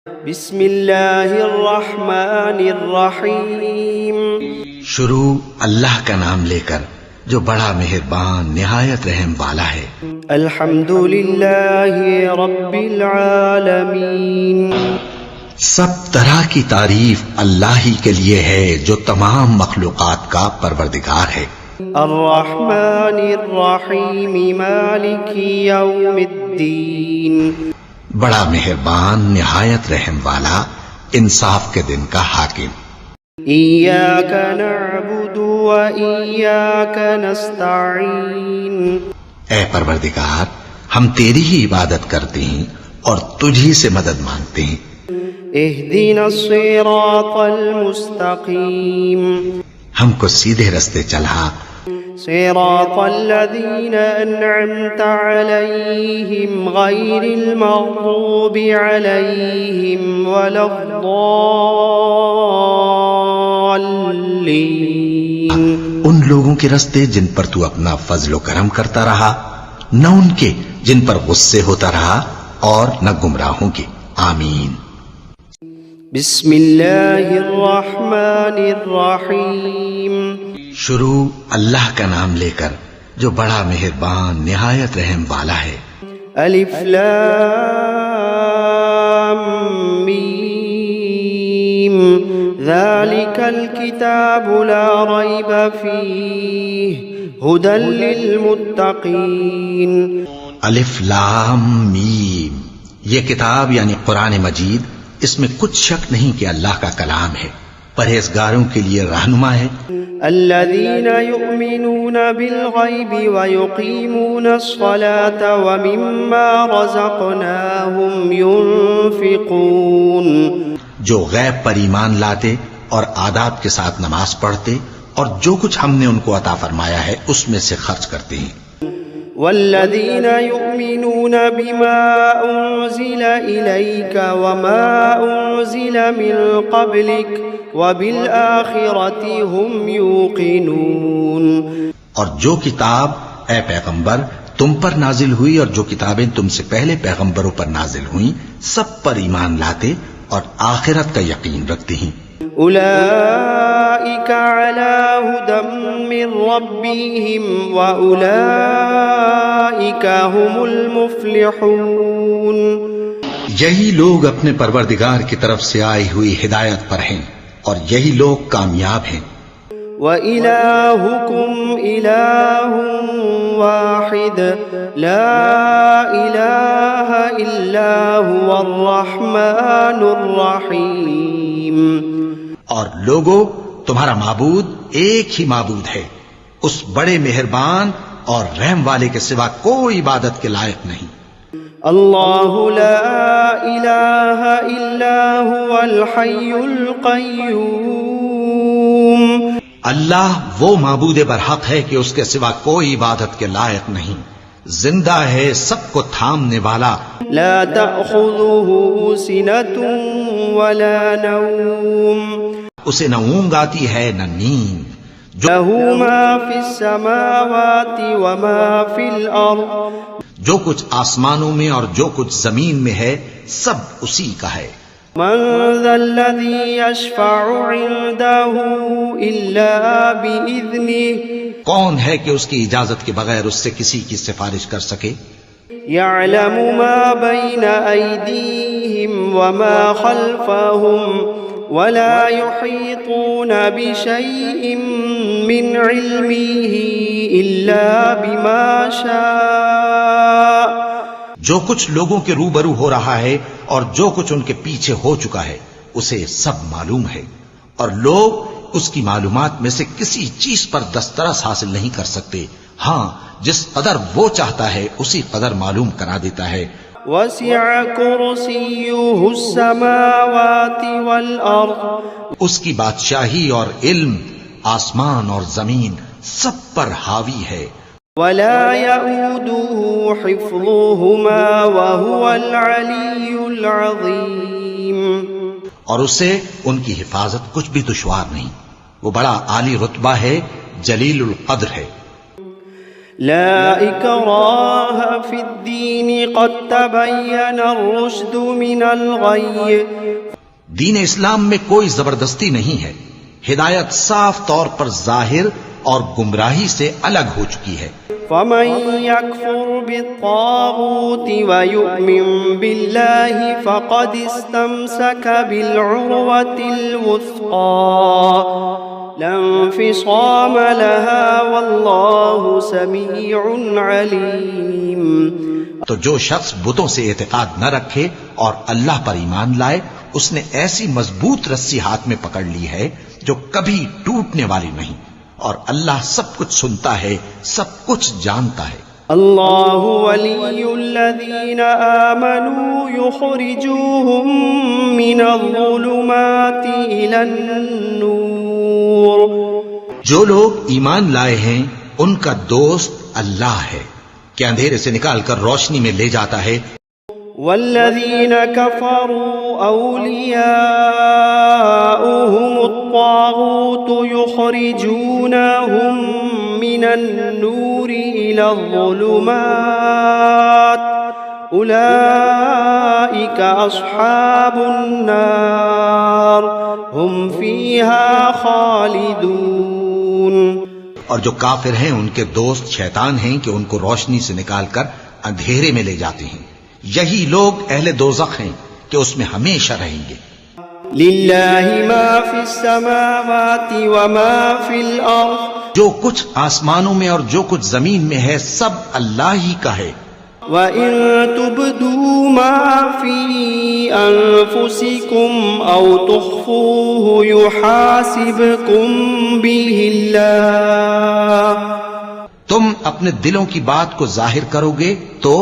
بسم اللہ الرحمن الرحیم شروع اللہ کا نام لے کر جو بڑا مہربان نہایت رحم والا ہے۔ الحمد للہ رب العالمین، سب طرح کی تعریف اللہ ہی کے لیے ہے جو تمام مخلوقات کا پروردگار ہے۔ الرحمن الرحیم مالک یوم الدین، بڑا مہربان نہایت رحم والا انصاف کے دن کا حاکم۔ ایاک نعبد و ایاک نستعین، اے پروردگار ہم تیری ہی عبادت کرتے ہیں اور تجھی سے مدد مانگتے ہیں۔ اہدنا الصراط المستقیم، ہم کو سیدھے رستے چلا، صراط الذین انعمت علیہم غیر المغضوب علیہم ولا الضالین، ان لوگوں کے رستے جن پر تو اپنا فضل و کرم کرتا رہا، نہ ان کے جن پر غصے ہوتا رہا اور نہ گمراہوں کے۔ آمین۔ بسم اللہ الرحمن الرحیم، شروع اللہ کا نام لے کر جو بڑا مہربان نہایت رحم والا ہے۔ الف لام میم، ذالک الکتاب لا ریب فیہ ھدی للمتقین۔ الف لام میم، یہ کتاب یعنی قرآن مجید، اس میں کچھ شک نہیں کہ اللہ کا کلام ہے، پرہیزگاروں کے لیے رہنما ہے۔ الذین یؤمنون بالغیب ویقیمون الصلاة ومما رزقناہم ینفقون، جو غیب پر ایمان لاتے اور آداب کے ساتھ نماز پڑھتے اور جو کچھ ہم نے ان کو عطا فرمایا ہے اس میں سے خرچ کرتے ہیں۔ والذین یؤمنون بما انزل الیک وما انزل من قبلک وبالآخرۃ هم یوقنون، اور جو کتاب اے پیغمبر تم پر نازل ہوئی اور جو کتابیں تم سے پہلے پیغمبروں پر نازل ہوئیں سب پر ایمان لاتے اور آخرت کا یقین رکھتے ہیں۔ اولئک علی ھدی من ربہم واولئک هم المفلحون، یہی لوگ اپنے پروردگار کی طرف سے آئی ہوئی ہدایت پر ہیں اور یہی لوگ کامیاب ہیں۔ وَإِلَٰهُكُمْ إِلَٰهٌ وَاحِدٌ لَا إِلَٰهَ إِلَّا هُوَ الرَّحْمَٰنُ الرَّحِيمُ، اور لوگو تمہارا معبود ایک ہی معبود ہے، اس بڑے مہربان اور رحم والے کے سوا کوئی عبادت کے لائق نہیں۔ اللہ لا الہ الا هو الحی القیوم، اللہ وہ معبود برحق ہے کہ اس کے سوا کوئی عبادت کے لائق نہیں، زندہ ہے، سب کو تھامنے والا، لا تأخذه سنة ولا نوم، اسے نہ اونگ آتی ہے نہ نیند، له ما فی السماوات وما فی الارض، جو کچھ آسمانوں میں اور جو کچھ زمین میں ہے سب اسی کا ہے۔ من ذا الذی یشفع عنده الا بإذنه، کون ہے کہ اس کی اجازت کے بغیر اس سے کسی کی سفارش کر سکے؟ یعلم ما بین ایدیہم وما خلفہم ولا يحيطون بشيء من علمه إلا بما شاء، جو کچھ لوگوں کے روبرو ہو رہا ہے اور جو کچھ ان کے پیچھے ہو چکا ہے اسے سب معلوم ہے، اور لوگ اس کی معلومات میں سے کسی چیز پر دسترس حاصل نہیں کر سکتے، ہاں جس قدر وہ چاہتا ہے اسی قدر معلوم کرا دیتا ہے۔ وسع کرسیہ السماوات والارض، اس کی بادشاہی اور علم آسمان اور زمین سب پر حاوی ہے۔ ولا يؤوده حفظهما وهو العلی العظیم، اور اسے ان کی حفاظت کچھ بھی دشوار نہیں، وہ بڑا عالی رتبہ ہے، جلیل القدر ہے۔ لا إكراه في الدين قد تبين الرشد من الغي دین اسلام میں کوئی زبردستی نہیں ہے، ہدایت صاف طور پر ظاہر اور گمراہی سے الگ ہو چکی ہے۔ فمن يكفر بالطاغوت ويؤمن بالله فقد استمسك بالعروة الوثقى لا انفصام لها والله سميع عليم۔ تو جو شخص بتوں سے اعتقاد نہ رکھے اور اللہ پر ایمان لائے، اس نے ایسی مضبوط رسی ہاتھ میں پکڑ لی ہے جو کبھی ٹوٹنے والی نہیں، اور اللہ سب کچھ سنتا ہے، سب کچھ جانتا ہے۔ اللہ ولی الذین آمنوا یخرجوہم من الظلمات الی النور۔ جو لوگ ایمان لائے ہیں ان کا دوست اللہ ہے کہ اندھیرے سے نکال کر روشنی میں لے جاتا ہے۔ والذین کفروا اولیاؤہم الطاغوت یخرجونہم من النور الی الظلمات اولئک اصحاب النار ہم فیہا خالدون۔ اور جو کافر ہیں ان کے دوست شیطان ہیں کہ ان کو روشنی سے نکال کر اندھیرے میں لے جاتے ہیں، یہی لوگ اہل دوزخ ہیں کہ اس میں ہمیشہ رہیں گے۔ للہ ما فی السماوات وما فی الارض، جو کچھ آسمانوں میں اور جو کچھ زمین میں ہے سب اللہ ہی کا ہے۔ وَإِن تُبْدُوا مَا فِي أَنفُسِكُمْ أَوْ تُخْفُوهُ يُحَاسِبْكُمْ بِهِ اللَّهُ، تم اپنے دلوں کی بات کو ظاہر کرو گے تو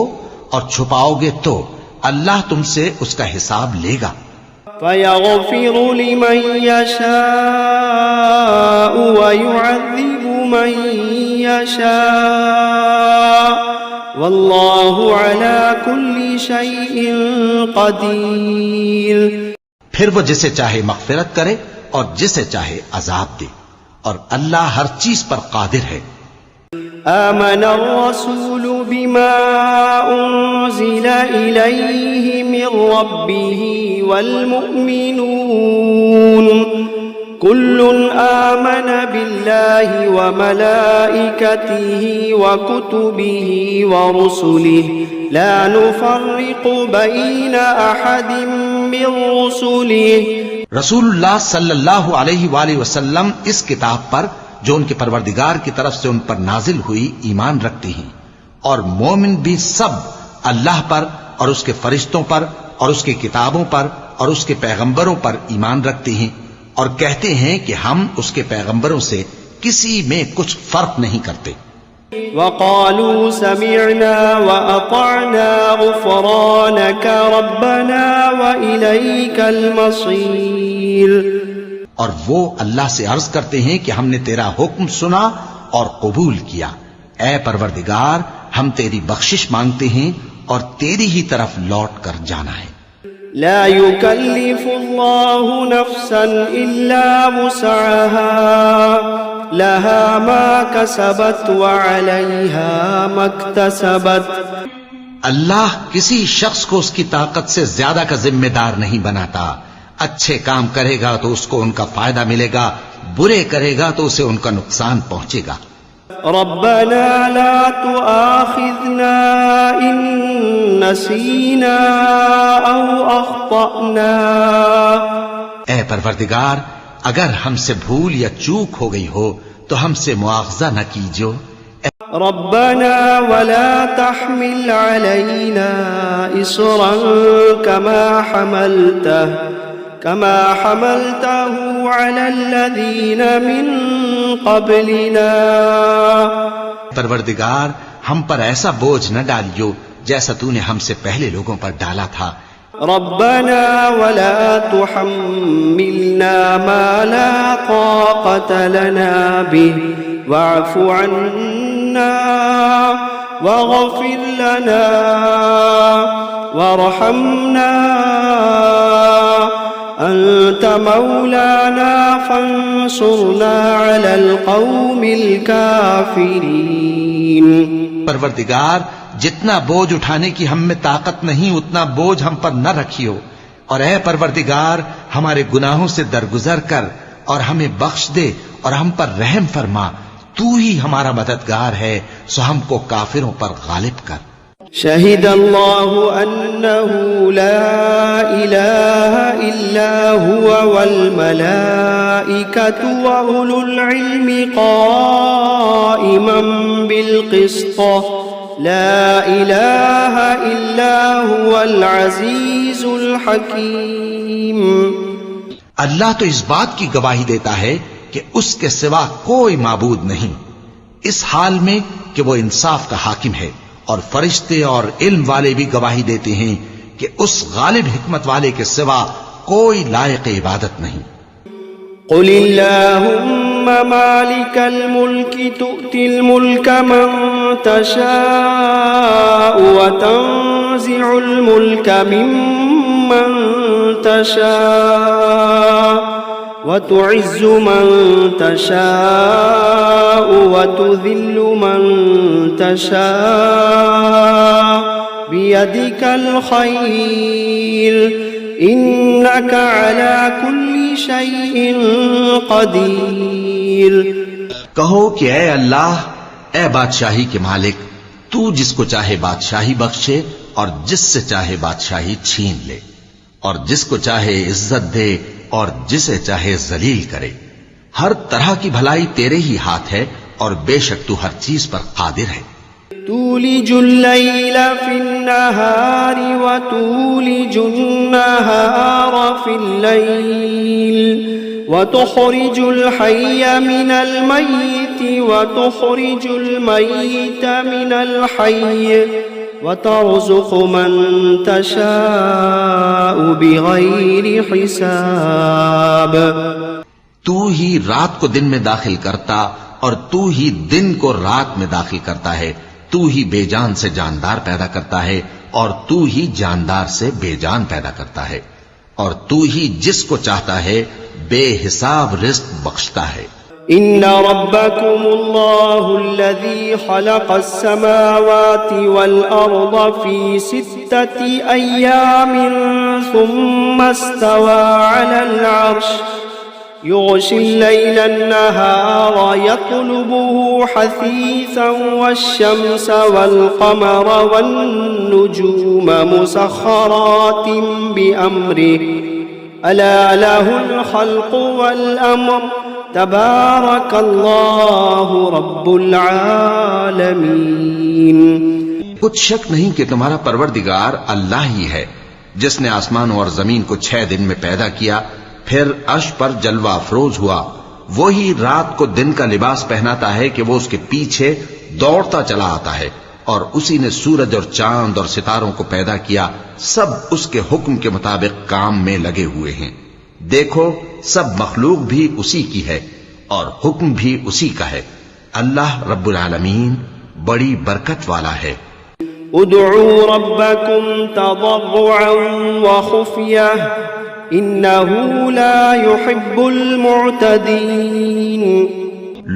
اور چھپاؤ گے تو اللہ تم سے اس کا حساب لے گا۔ فَيَغْفِرُ لِمَن يَشَاءُ وَيُعَذِّبُ مَن يَشَاءُ واللہ علی کل شیء قدیر۔ پھر وہ جسے چاہے مغفرت کرے اور جسے چاہے عذاب دے، اور اللہ ہر چیز پر قادر ہے۔ آمن الرسول بما انزل الیہ من ربہ والمؤمنون كل آمن بالله وملائكته وكتبه ورسله لا نفرق بين أحد من رسله۔ رسول اللہ صلی اللہ علیہ وآلہ وسلم اس کتاب پر جو ان کے پروردگار کی طرف سے ان پر نازل ہوئی ایمان رکھتے ہیں، اور مومن بھی سب اللہ پر اور اس کے فرشتوں پر اور اس کے کتابوں پر اور اس کے پیغمبروں پر ایمان رکھتے ہیں، اور کہتے ہیں کہ ہم اس کے پیغمبروں سے کسی میں کچھ فرق نہیں کرتے۔ وقالوا سمعنا وأطعنا غفرانك ربنا وإليك المصير۔ اور وہ اللہ سے عرض کرتے ہیں کہ ہم نے تیرا حکم سنا اور قبول کیا، اے پروردگار ہم تیری بخشش مانگتے ہیں اور تیری ہی طرف لوٹ کر جانا ہے۔ لا يكلف الله نفسا إلا وسعها لها ما كسبت وعليها ما اكتسبت۔ اللہ کسی شخص کو اس کی طاقت سے زیادہ کا ذمہ دار نہیں بناتا، اچھے کام کرے گا تو اس کو ان کا فائدہ ملے گا، برے کرے گا تو اسے ان کا نقصان پہنچے گا۔ ربنا لا تؤاخذنا إن نسينا أو أخطأنا۔ اے پروردگار اگر ہم سے بھول یا چوک ہو گئی ہو تو ہم سے مواخذہ نہ کیجو۔ ربنا ولا تحمل علينا إصرا كما حملته على الذين من قبلنا۔ پروردگار ہم پر ایسا بوجھ نہ ڈالیو جیسا تو نے ہم سے پہلے لوگوں پر ڈالا تھا۔ ربنا ولا تحملنا ما لا طاقة لنا به واعف عنا واغفر لنا وارحمنا أنت أنت مولانا فانصرنا على القوم الكافرين. پروردگار جتنا بوجھ اٹھانے کی ہم میں طاقت نہیں اتنا بوجھ ہم پر نہ رکھیو، اور اے پروردگار ہمارے گناہوں سے درگزر کر اور ہمیں بخش دے اور ہم پر رحم فرما، تو ہی ہمارا مددگار ہے، سو ہم کو کافروں پر غالب کر. شهد الله أنه لا إله إلا هو والملائكة وأولو العلم قائما بالقسط لا إله إلا هو العزيز الحكيم. اللہ تو اس بات کی گواہی دیتا ہے کہ اس کے سوا کوئی معبود نہیں، اس حال میں کہ وہ انصاف کا حاکم ہے، اور فرشتے اور علم والے بھی گواہی دیتے ہیں کہ اس غالب حکمت والے کے سوا کوئی لائق عبادت نہیں. قل اللهم مالك الملك تؤتي الملك من تشاء وتنزع الملك ممن تشاء وتعز من تشاء وتذل من تشاء بيدك الخير إنك على كل شيء قدير. کہو کہ اے اللہ، اے بادشاہی کے مالک، تو جس کو چاہے بادشاہی بخشے اور جس سے چاہے بادشاہی چھین لے، اور جس کو چاہے عزت دے اور جسے چاہے ذلیل کرے. ہر طرح کی بھلائی تیرے ہی ہاتھ ہے اور بے شک تو ہر چیز پر قادر ہے. تولج الليل في النهار وتولج النهار في الليل وتخرج الحي من الميت وتخرج الميت من الحي وترزق من تشاء بغير حساب. تو ہی رات کو دن میں داخل کرتا اور تو ہی دن کو رات میں داخل کرتا ہے. تو ہی بے جان سے جاندار پیدا کرتا ہے اور تو ہی جاندار سے بے جان پیدا کرتا ہے، اور تو ہی جس کو چاہتا ہے بے حساب رزق بخشتا ہے. إن ربكم الله الذي خلق السماوات والأرض في 6 أيام ثم استوى على العرش يغشي الليل النهار يطلبه حثيثا والشمس والقمر والنجوم مسخرات بأمره ألا له الخلق والأمر تبارك الله رب العالمين. کچھ شک نہیں کہ تمہارا پروردگار اللہ ہی ہے، جس نے آسمانوں اور زمین کو 6 دن میں پیدا کیا، پھر عرش پر جلوہ افروز ہوا. وہی رات کو دن کا لباس پہناتا ہے کہ وہ اس کے پیچھے دوڑتا چلا آتا ہے، اور اسی نے سورج اور چاند اور ستاروں کو پیدا کیا، سب اس کے حکم کے مطابق کام میں لگے ہوئے ہیں. دیکھو سب مخلوق بھی اسی کی ہے اور حکم بھی اسی کا ہے. اللہ رب العالمین بڑی برکت والا ہے. ادعوا ربكم تضرعا وخفية إنه لا يحب المعتدين.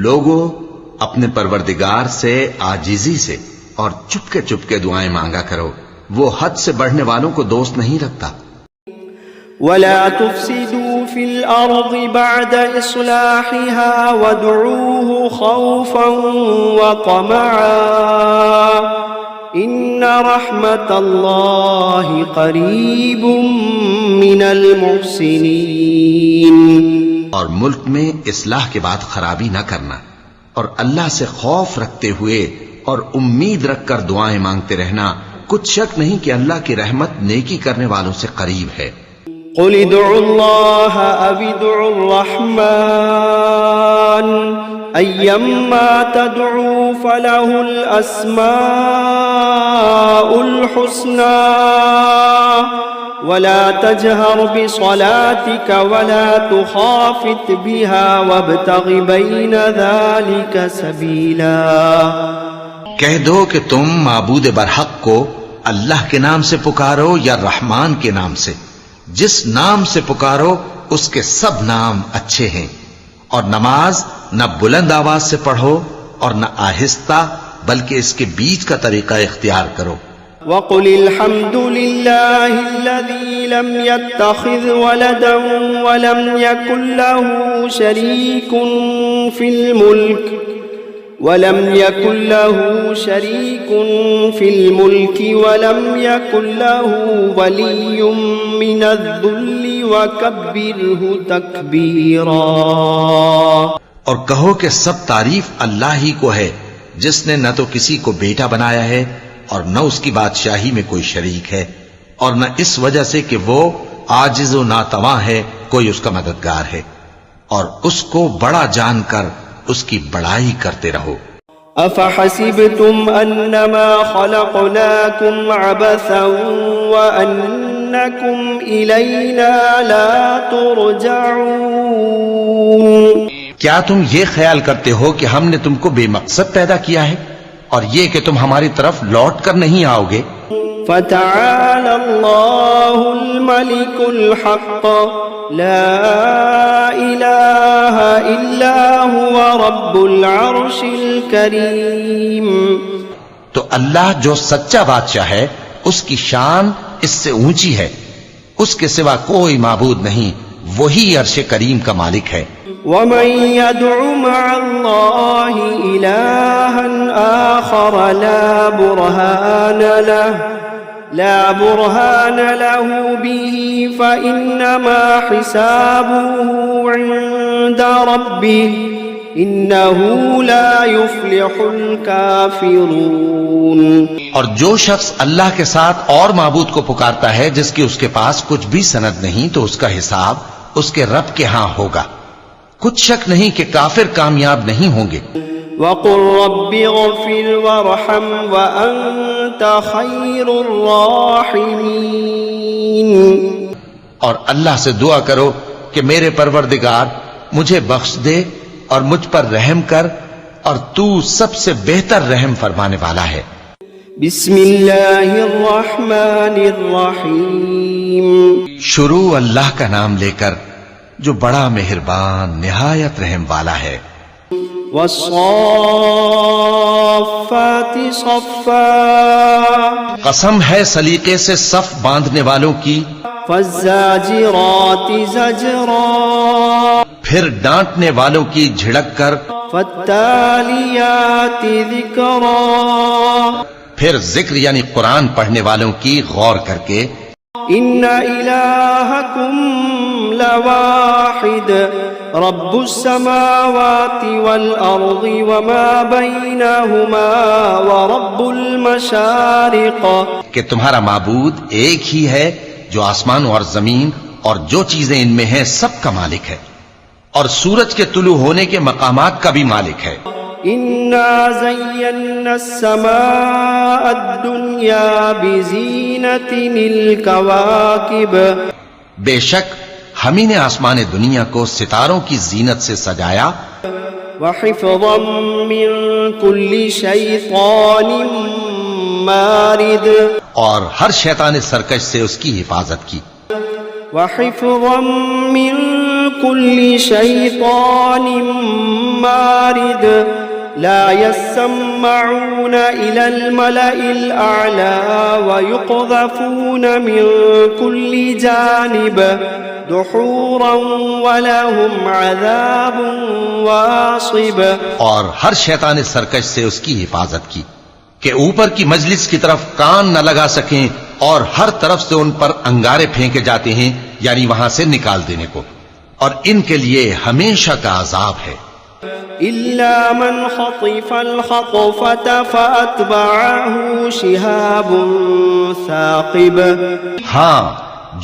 لوگو اپنے پروردگار سے عاجزی سے اور چپکے چپکے دعائیں مانگا کرو، وہ حد سے بڑھنے والوں کو دوست نہیں رکھتا. ولا تفسدوا في الأرض بعد إصلاحها وادعوه خوفا وطمعا إن رحمة الله قريب من المحسنين. اور ملک میں اصلاح کے بعد خرابی نہ کرنا، اور اللہ سے خوف رکھتے ہوئے اور امید رکھ کر دعائیں مانگتے رہنا. کچھ شک نہیں کہ اللہ کی رحمت نیکی کرنے والوں سے قریب ہے. قل ادعوا الله أو ادعوا الرحمن أيما تدعوا فله الأسماء الحسنى ولا تجهر بصلاتك ولا تخافت بها وابتغ بين ذلك سبيلا. کہہ دو کہ تم معبود برحق کو اللہ کے نام سے پکارو یا رحمان کے نام سے، جس نام سے پکارو اس کے سب نام اچھے ہیں، اور نماز نہ بلند آواز سے پڑھو اور نہ آہستہ، بلکہ اس کے بیچ کا طریقہ اختیار کرو۔ وقل الحمد لله الذي لم يتخذ ولدا ولم يكن له شريك في الملك ولم يكن له ولي من الذل وكبره تكبيرا۔ اور کہو کہ سب تعریف اللہ ہی کو ہے، جس نے نہ تو کسی کو بیٹا بنایا ہے اور نہ اس کی بادشاہی میں کوئی شریک ہے، اور نہ اس وجہ سے کہ وہ عاجز و ناتواں ہے کوئی اس کا مددگار ہے، اور اس کو بڑا جان کر اس کی بڑائی کرتے رہو۔ افحسبتم انما خلقناكم عبثا وانكم الينا لا ترجعون؟ کیا تم یہ خیال کرتے ہو کہ ہم نے تم کو بے مقصد پیدا کیا ہے اور یہ کہ تم ہماری طرف لوٹ کر نہیں آؤ گے؟ فتعالى الله الملك الحق لا إله إلا هو رب العرش الكريم۔ تو اللہ جو سچا بادشاہ ہے اس کی شان اس سے اونچی ہے، اس کے سوا کوئی معبود نہیں، وہی عرش کریم کا مالک ہے۔ ومن يدع مع الله إلها آخر لا برهان له به فإنما حسابه عند ربه إنه لا يفلح الكافرون۔ اور جو شخص اللہ کے ساتھ اور معبود کو پکارتا ہے جس کی اس کے پاس کچھ بھی سند نہیں، تو اس کا حساب اس کے رب کے ہاں ہوگا، کچھ شک نہیں کہ کافر کامیاب نہیں ہوں گے۔ وَقُلْ رَبِّ اغْفِرْ وَارْحَمْ وَأَنْتَ خَيْرُ الرَّاحِمِينَ۔ اور اللہ سے دعا کرو کہ میرے پروردگار مجھے بخش دے اور مجھ پر رحم کر، اور تو سب سے بہتر رحم فرمانے والا ہے۔ بسم اللہ الرحمن الرحیم۔ شروع اللہ کا نام لے کر جو بڑا مہربان نہایت رحم والا ہے۔ والصافات صفا، قسم ہے سلیقے سے صف باندھنے والوں کی۔ فالزاجرات زجرا، پھر ڈانٹنے والوں کی جھڑک کر۔ فالتالیات ذکرا، پھر ذکر یعنی قرآن پڑھنے والوں کی غور کر کے۔ ان الہکم لواحد رب السماوات والارض وما بینہما ورب المشارق، کہ تمہارا معبود ایک ہی ہے جو آسمان اور زمین اور جو چیزیں ان میں ہیں سب کا مالک ہے، اور سورج کے طلوع ہونے کے مقامات کا بھی مالک ہے۔ انا زینا السماء الدنیا بزینت الکواکب، بے شک ہم ہی نے آسمان دنیا کو ستاروں کی زینت سے سجایا۔ وحفظا من کل شیطان مارد، اور ہر شیطان سرکش سے اس کی حفاظت کی۔ وحفظا من کل شیطان مارد لا يسمعون إلى الملأ الأعلى ويقذفون من كل جانب دحورا ولهم عذاب واصب، اور ہر شیطان سرکش سے اس کی حفاظت کی کہ اوپر کی مجلس کی طرف کان نہ لگا سکیں، اور ہر طرف سے ان پر انگارے پھینکے جاتے ہیں، یعنی وہاں سے نکال دینے کو، اور ان کے لیے ہمیشہ کا عذاب ہے۔ إلا من خطف الخطفة فأتبعه شهاب ثاقب، ہاں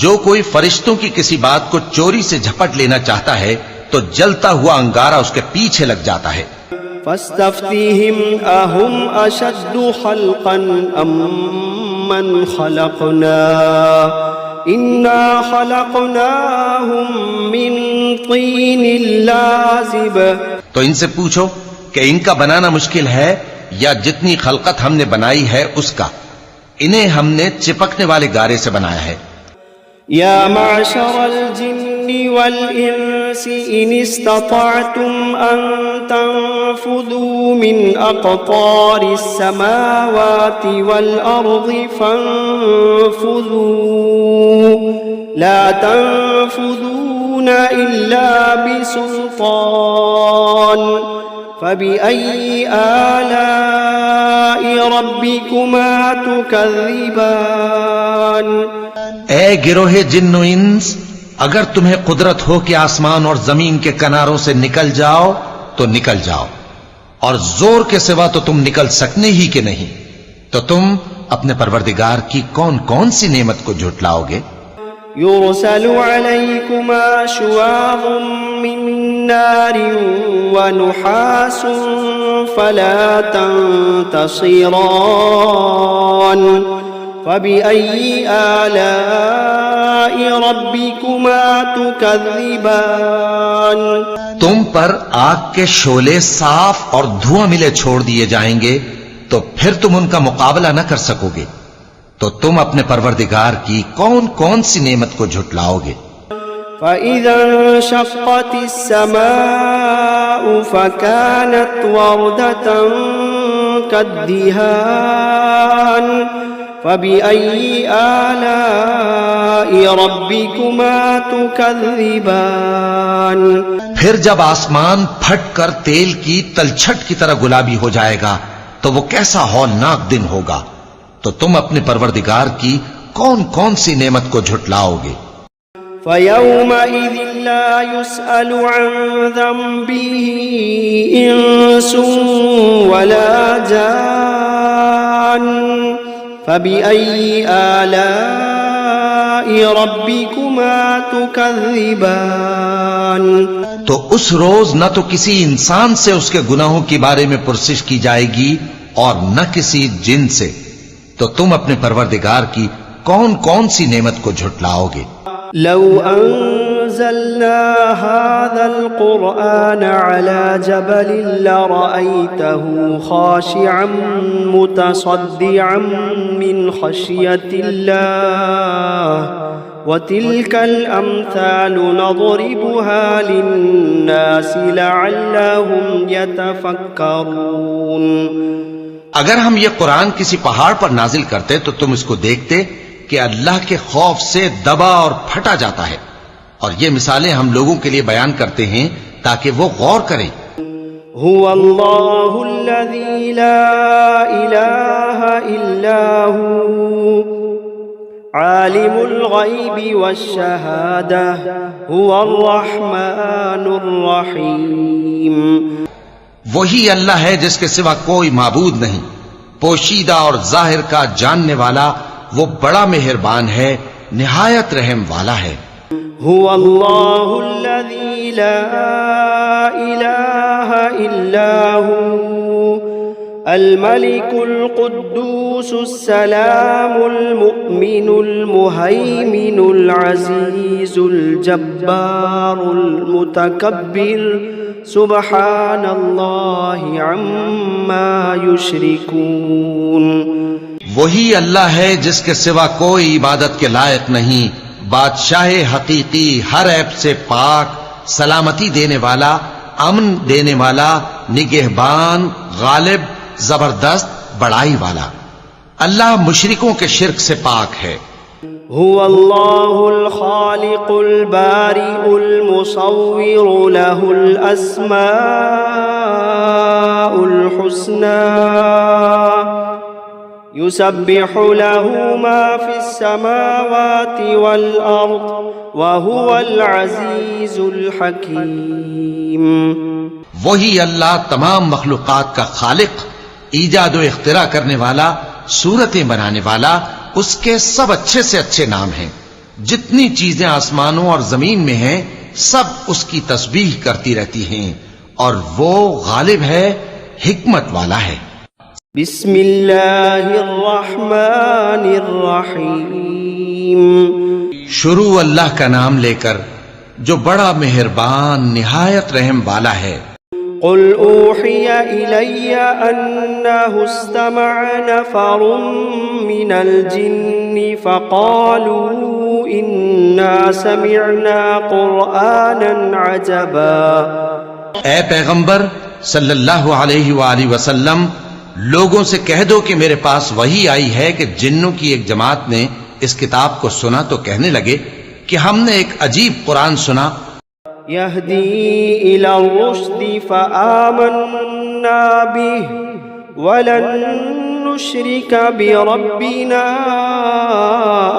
جو کوئی فرشتوں کی کسی بات کو چوری سے جھپٹ لینا چاہتا ہے تو جلتا ہوا انگارہ اس کے پیچھے لگ جاتا ہے۔ فاستفتهم أهم أشد خلقا أم من خلقنا إنا خلقناهم من طين لازب، تو ان سے پوچھو کہ ان کا بنانا مشکل ہے یا جتنی خلقت ہم نے بنائی ہے اس کا، انہیں ہم نے چپکنے والے گارے سے بنایا ہے۔ يا معشر الجن والإنس إن استطعتم أن تنفذوا من أقطار السماوات والأرض فانفذوا لا تنفذون إلا بسلطان فبأي آلاء ربكما تكذبان اے گروہ جن و انس، اگر تمہیں قدرت ہو کہ آسمان اور زمین کے کناروں سے نکل جاؤ تو نکل جاؤ، اور زور کے سوا تو تم نکل سکنے ہی کہ نہیں، تو تم اپنے پروردگار کی کون کون سی نعمت کو جھٹلاؤ گے؟ يرسل عليكما شواظ من نار ونحاس فلا تنتصران فبأي آلاء ربكما تكذبان تم پر آگ کے شعلے صاف اور دھواں ملے چھوڑ دیے جائیں گے تو پھر تم ان کا مقابلہ نہ کر سکو گے، تو تم اپنے پروردگار کی کون کون سی نعمت کو جھٹلاؤ گے؟ فَإِذَا انشَقَّتِ السَّمَاءُ فَكَانَتْ وَرْدَةً كَالدِّهَانِ فَبِأَيِّ آلَاءِ رَبِّكُمَا تُكَذِّبَانِ پھر جب آسمان پھٹ کر تیل کی تلچھٹ کی طرح گلابی ہو جائے گا تو وہ کیسا ہولناک دن ہوگا، تو تم اپنے پروردگار کی کون کون سی نعمت کو جھٹلاؤ گے؟ فَيَوْمَئِذٍ لَا يُسْأَلُ عَنْ ذَنبِهِ إِنسٌ وَلَا جَانٌّ فَبِأَيِّ آلَاءِ رَبِّكُمَا تُكَذِّبَانِ تو اس روز نہ تو کسی انسان سے اس کے گناہوں کے بارے میں پرسش کی جائے گی اور نہ کسی جن سے، تو تم اپنے پروردگار کی کون کون سی نعمت کو جھٹلاؤ گے؟ لو انزلنا هذا القرآن على جبل لرأيته خاشعا متصدعا من خشية الله وتلك الأمثال نضربها للناس لعلهم يتفكرون اگر ہم یہ قرآن کسی پہاڑ پر نازل کرتے تو تم اس کو دیکھتے کہ اللہ کے خوف سے دبا اور پھٹا جاتا ہے، اور یہ مثالیں ہم لوگوں کے لیے بیان کرتے ہیں تاکہ وہ غور کریں۔ هو اللہ الذی لا الہ الا هو عالم الغیب والشہادہ هو الرحمن الرحیم وہی اللہ ہے جس کے سوا کوئی معبود نہیں، پوشیدہ اور ظاہر کا جاننے والا، وہ بڑا مہربان ہے، نہایت رحم والا ہے۔ هو اللہ الذی لا الہ الا هو الملك القدوس السلام المؤمن المهيمن العزيز الجبار المتكبر سبحان اللہ عما یشرکون وہی اللہ ہے جس کے سوا کوئی عبادت کے لائق نہیں، بادشاہ حقیقی، ہر عیب سے پاک، سلامتی دینے والا، امن دینے والا، نگہبان، غالب، زبردست، بڑائی والا۔ اللہ مشرکوں کے شرک سے پاک ہے۔ هو اللہ الخالق البارئ المصور له الاسماء الحسنى يسبح له ما في السماوات والأرض وهو العزيز الحكيم وہی اللہ تمام مخلوقات کا خالق، ایجاد و اختراع کرنے والا، صورتیں بنانے والا، اس کے سب اچھے سے اچھے نام ہیں۔ جتنی چیزیں آسمانوں اور زمین میں ہیں سب اس کی تسبیح کرتی رہتی ہیں، اور وہ غالب ہے، حکمت والا ہے۔ بسم اللہ الرحمن الرحیم شروع اللہ کا نام لے کر جو بڑا مہربان نہایت رحم والا ہے۔ قل اوحی الی انہ استمع نفر من الجن فقالوا إنا سمعنا قرآنا عجبا. اے پیغمبر صلی اللہ علیہ وآلہ وسلم، لوگوں سے کہہ دو کہ میرے پاس وحی آئی ہے کہ جنوں کی ایک جماعت نے اس کتاب کو سنا تو کہنے لگے کہ ہم نے ایک عجیب قرآن سنا، يهدي إلى الرشد فآمنا به ولن نشرك بربنا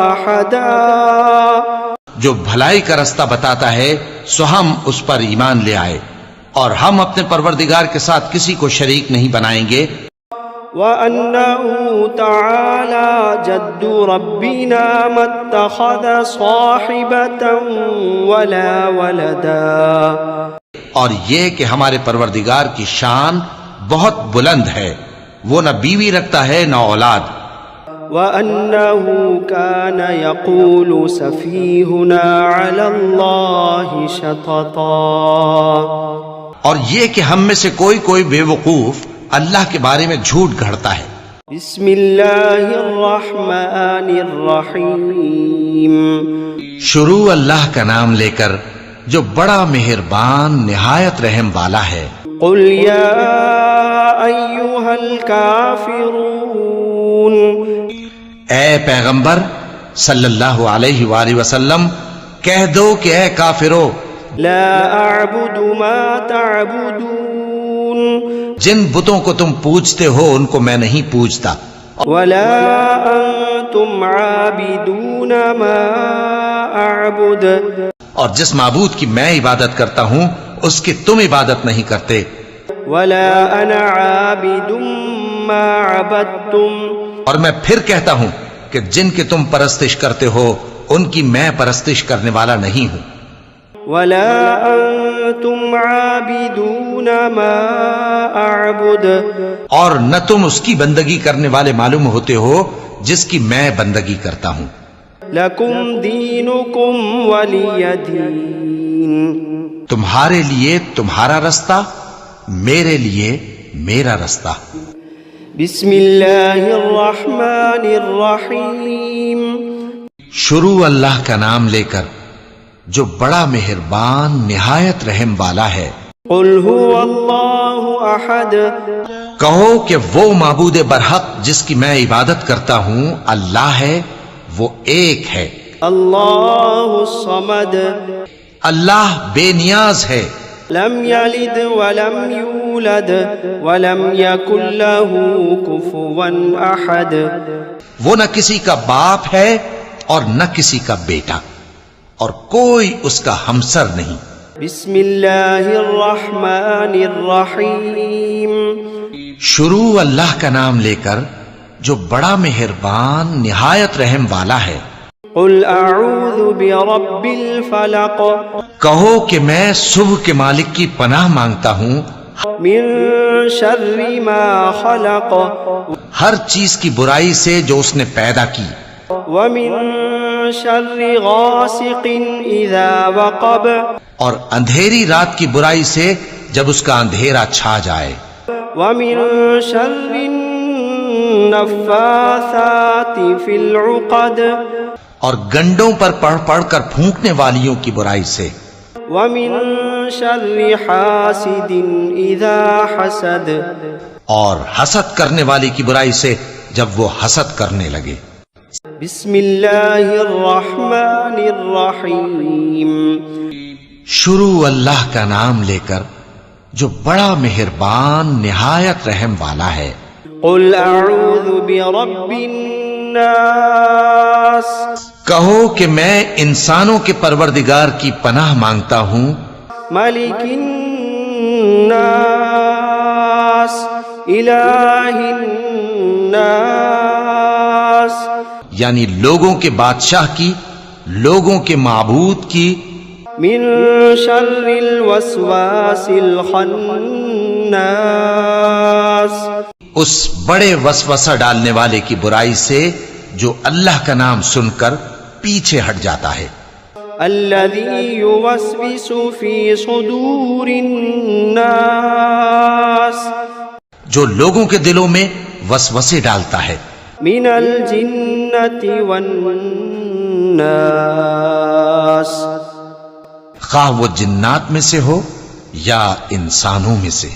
أحدا. جو بھلائی کا رستہ بتاتا ہے سو ہم اس پر ایمان لے آئے اور ہم اپنے پروردگار کے ساتھ کسی کو شریک نہیں بنائیں گے. وأنه تعالى جد ربنا ما اتخذ صاحبة ولا ولدا. اور یہ کہ ہمارے پروردگار کی شان بہت بلند ہے، وہ نہ بیوی رکھتا ہے نہ اولاد. وأنه كان يقول سفيهنا على الله شططا. اور یہ کہ ہم میں سے کوئی بے وقوف اللہ کے بارے میں جھوٹ گھڑتا ہے. بسم اللہ الرحمن الرحیم. شروع اللہ کا نام لے کر جو بڑا مہربان نہایت رحم والا ہے. قل یا ایھا الکافرون. اے پیغمبر صلی اللہ علیہ وآلہ وسلم کہہ دو کہ اے کافرو، لا اعبد ما تعبدون. جن بتوں کو تم پوجتے ہو ان کو میں نہیں پوجتا، ولا انتم عابدون ما اعبد. اور جس معبود کی میں عبادت کرتا ہوں اس کی تم عبادت نہیں کرتے. ولا انا عابد ما عبدتم. اور میں پھر کہتا ہوں کہ جن کی تم پرستش کرتے ہو ان کی میں پرستش کرنے والا نہیں ہوں. ولا انتم عابدون ما اعبد. اور نہ تم اس کی بندگی کرنے والے معلوم ہوتے ہو جس کی میں بندگی کرتا ہوں. لکم دینکم ولی دین. تمہارے لیے تمہارا رستہ، میرے لیے میرا رستہ. بسم اللہ الرحمن الرحیم. شروع اللہ کا نام لے کر جو بڑا مہربان نہایت رحم والا ہے. قل هو اللہ احد. کہو کہ وہ معبود برحق جس کی میں عبادت کرتا ہوں اللہ ہے، وہ ایک ہے. اللہ الصمد. اللہ بے نیاز ہے، لم یلد ولم یولد ولم یکن له کفوا احد. وہ نہ کسی کا باپ ہے اور نہ کسی کا بیٹا، اور کوئی اس کا ہمسر نہیں. بسم اللہ الرحمن الرحیم. شروع اللہ کا نام لے کر جو بڑا مہربان نہایت رحم والا ہے. قل اعوذ برب الفلق. کہو کہ میں صبح کے مالک کی پناہ مانگتا ہوں من شر ما خلق. ہر چیز کی برائی سے جو اس نے پیدا کی. ومن شر غاسق اذا وقب. اور اندھیری رات کی برائی سے جب اس کا اندھیرا چھا جائے. ومن شر النفاثات في العقد. اور گنڈوں پر پڑھ پڑھ کر پھونکنے والیوں کی برائی سے. ومن شر حاسد اذا حسد. اور حسد کرنے والی کی برائی سے جب وہ حسد کرنے لگے. بسم اللہ الرحمن الرحیم. شروع اللہ کا نام لے کر جو بڑا مہربان نہایت رحم والا ہے. قل اعوذ برب الناس. کہو کہ میں انسانوں کے پروردگار کی پناہ مانگتا ہوں. ملک الناس الہ الناس. یعنی لوگوں کے بادشاہ کی، لوگوں کے معبود کی. من شر الوسواس الخناس. اس بڑے وسوسہ ڈالنے والے کی برائی سے جو اللہ کا نام سن کر پیچھے ہٹ جاتا ہے. الذي يوسوس في صدور الناس. جو لوگوں کے دلوں میں وسوسے ڈالتا ہے. من الجنة والناس. الناس خواہ وہ جنات میں سے ہو یا انسانوں میں سے.